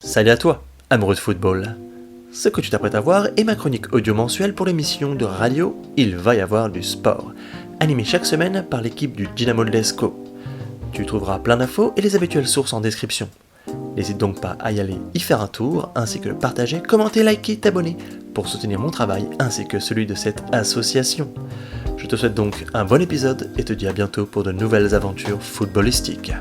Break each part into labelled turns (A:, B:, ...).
A: Salut à toi, amoureux de football. Ce que tu t'apprêtes à voir est ma chronique audio mensuelle pour l'émission de radio Il va y avoir du sport, animée chaque semaine par l'équipe du Dynamo de l'Escaut. Tu trouveras plein d'infos et les habituelles sources en description. N'hésite donc pas à y aller y faire un tour, ainsi que le partager, commenter, liker, t'abonner, pour soutenir mon travail ainsi que celui de cette association. Je te souhaite donc un bon épisode et te dis à bientôt pour de nouvelles aventures footballistiques.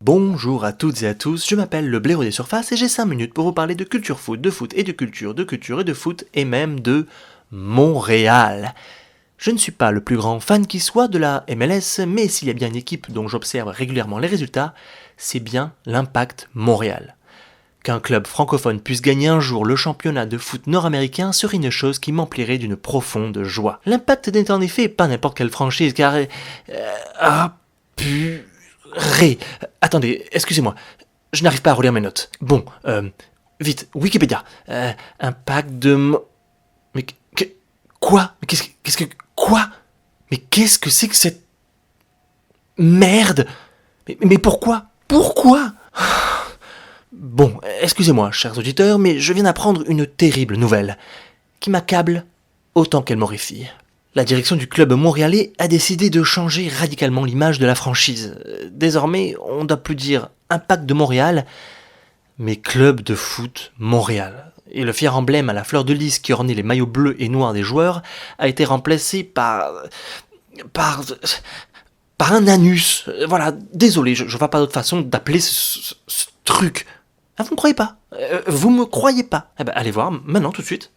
A: Bonjour à toutes et à tous, je m'appelle le blaireau des surfaces et j'ai 5 minutes pour vous parler de culture foot et de culture et de foot et même de Montréal. Je ne suis pas le plus grand fan qui soit de la MLS, mais s'il y a bien une équipe dont j'observe régulièrement les résultats, c'est bien l'Impact Montréal. Qu'un club francophone puisse gagner un jour le championnat de foot nord-américain serait une chose qui m'emplirait d'une profonde joie. L'Impact n'est en effet pas n'importe quelle franchise car... Attendez, excusez-moi, je n'arrive pas à relire mes notes. Bon, vite, Wikipédia. Impact de... Mais quoi ? Mais quoi ? Mais qu'est-ce que c'est que cette... merde ? Mais pourquoi ? Pourquoi ? Bon, excusez-moi, chers auditeurs, mais je viens d'apprendre une terrible nouvelle, qui m'accable autant qu'elle m'horrifie. La direction du club montréalais a décidé de changer radicalement l'image de la franchise. Désormais, on ne doit plus dire Impact de Montréal, mais Club de foot Montréal. Et le fier emblème à la fleur de lys qui ornait les maillots bleus et noirs des joueurs a été remplacé par un anus. Voilà, désolé, je vois pas d'autre façon d'appeler ce truc. Ah, vous me croyez pas ? Vous me croyez pas ? Eh ben, allez voir, maintenant, tout de suite.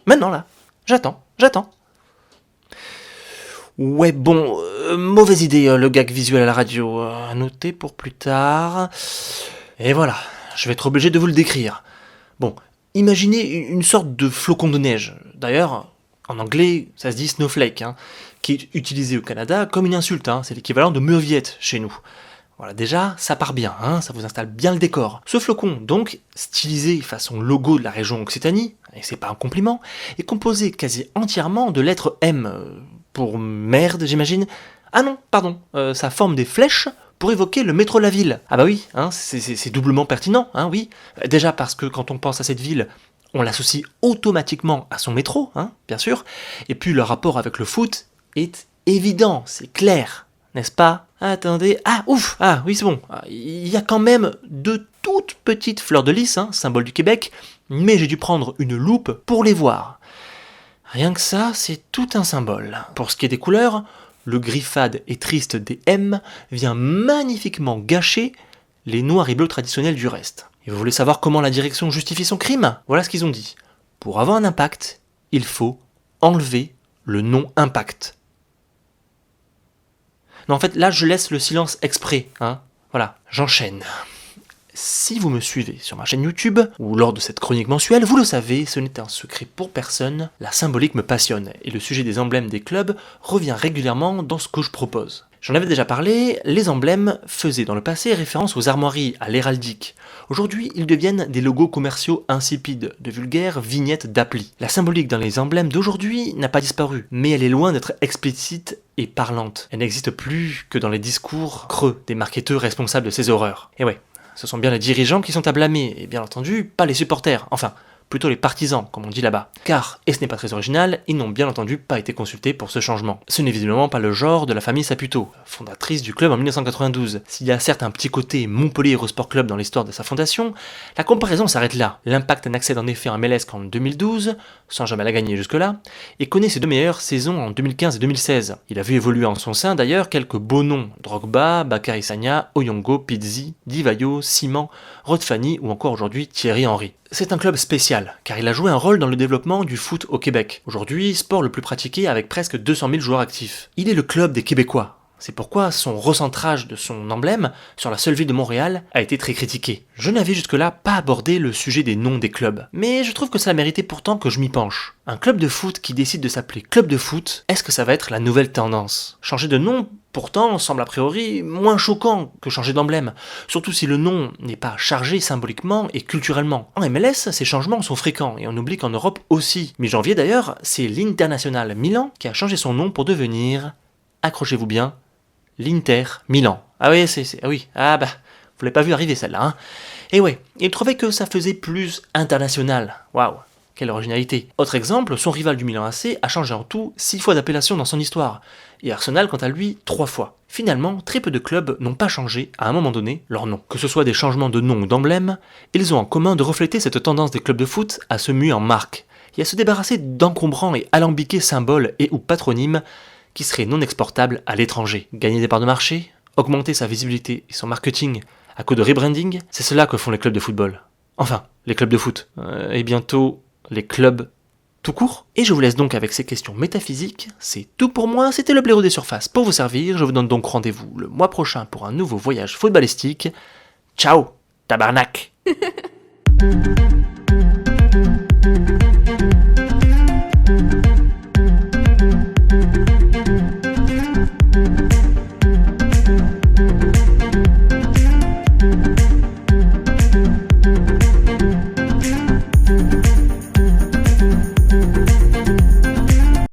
A: Maintenant, là. J'attends. Ouais, bon, mauvaise idée, le gag visuel à la radio. À noter pour plus tard. Et voilà, je vais être obligé de vous le décrire. Bon, imaginez une sorte de flocon de neige. D'ailleurs, en anglais, ça se dit snowflake, qui est utilisé au Canada comme une insulte. C'est l'équivalent de mauviette chez nous. Voilà, déjà, ça part bien, ça vous installe bien le décor. Ce flocon, donc, stylisé façon logo de la région Occitanie, et c'est pas un compliment, est composé quasi entièrement de lettres M, pour merde, j'imagine. Ah non, pardon, ça forme des flèches pour évoquer le métro de la ville. Ah bah oui, c'est doublement pertinent, oui. Déjà parce que quand on pense à cette ville, on l'associe automatiquement à son métro, bien sûr, et puis le rapport avec le foot est évident, c'est clair, n'est-ce pas ? Attendez, oui c'est bon, il y a quand même de toutes petites fleurs de lys, symbole du Québec, mais j'ai dû prendre une loupe pour les voir. Rien que ça, c'est tout un symbole. Pour ce qui est des couleurs, le gris fade et triste des M vient magnifiquement gâcher les noirs et bleus traditionnels du reste. Et vous voulez savoir comment la direction justifie son crime ? Voilà ce qu'ils ont dit. Pour avoir un impact, il faut enlever le nom impact. Non, en fait, là, je laisse le silence exprès. Voilà, j'enchaîne. Si vous me suivez sur ma chaîne YouTube, ou lors de cette chronique mensuelle, vous le savez, ce n'est un secret pour personne, la symbolique me passionne, et le sujet des emblèmes des clubs revient régulièrement dans ce que je propose. J'en avais déjà parlé, les emblèmes faisaient dans le passé référence aux armoiries, à l'héraldique. Aujourd'hui, ils deviennent des logos commerciaux insipides, de vulgaires vignettes d'appli. La symbolique dans les emblèmes d'aujourd'hui n'a pas disparu, mais elle est loin d'être explicite et parlante. Elle n'existe plus que dans les discours creux des marketeurs responsables de ces horreurs. Et ouais, ce sont bien les dirigeants qui sont à blâmer, et bien entendu, pas les supporters, enfin, plutôt les partisans, comme on dit là-bas. Car, et ce n'est pas très original, ils n'ont bien entendu pas été consultés pour ce changement. Ce n'est visiblement pas le genre de la famille Saputo, fondatrice du club en 1992. S'il y a certes un petit côté Montpellier Eurosport Club dans l'histoire de sa fondation, la comparaison s'arrête là. L'Impact n'accède en effet en MLS qu'en 2012, sans jamais la gagner jusque-là, et connaît ses deux meilleures saisons en 2015 et 2016. Il a vu évoluer en son sein d'ailleurs quelques beaux noms, Drogba, Bakary Sagna, Oyongo, Pizzi, Divayo, Simon, Rod Fanny ou encore aujourd'hui Thierry Henry. C'est un club spécial, car il a joué un rôle dans le développement du foot au Québec. Aujourd'hui, sport le plus pratiqué avec presque 200 000 joueurs actifs. Il est le club des Québécois. C'est pourquoi son recentrage de son emblème sur la seule ville de Montréal a été très critiqué. Je n'avais jusque-là pas abordé le sujet des noms des clubs, mais je trouve que ça méritait pourtant que je m'y penche. Un club de foot qui décide de s'appeler club de foot, est-ce que ça va être la nouvelle tendance ? Changer de nom, pourtant, semble a priori moins choquant que changer d'emblème, surtout si le nom n'est pas chargé symboliquement et culturellement. En MLS, ces changements sont fréquents, et on oublie qu'en Europe aussi. Mi-janvier d'ailleurs, c'est l'International Milan qui a changé son nom pour devenir, accrochez-vous bien, l'Inter Milan. Vous l'avez pas vu arriver celle-là, hein. Et ouais, il trouvait que ça faisait plus international. Waouh, quelle originalité. Autre exemple, son rival du Milan AC a changé en tout 6 fois d'appellation dans son histoire. Et Arsenal, quant à lui, 3 fois. Finalement, très peu de clubs n'ont pas changé, à un moment donné, leur nom. Que ce soit des changements de nom ou d'emblème, ils ont en commun de refléter cette tendance des clubs de foot à se muer en marque, et à se débarrasser d'encombrants et alambiqués symboles et ou patronymes qui seraient non exportables à l'étranger. Gagner des parts de marché, augmenter sa visibilité et son marketing à coup de rebranding, c'est cela que font les clubs de football. Enfin, les clubs de foot. Et bientôt, les clubs tout court. Et je vous laisse donc avec ces questions métaphysiques. C'est tout pour moi, c'était le blaireau des surfaces pour vous servir. Je vous donne donc rendez-vous le mois prochain pour un nouveau voyage footballistique. Ciao, tabarnak.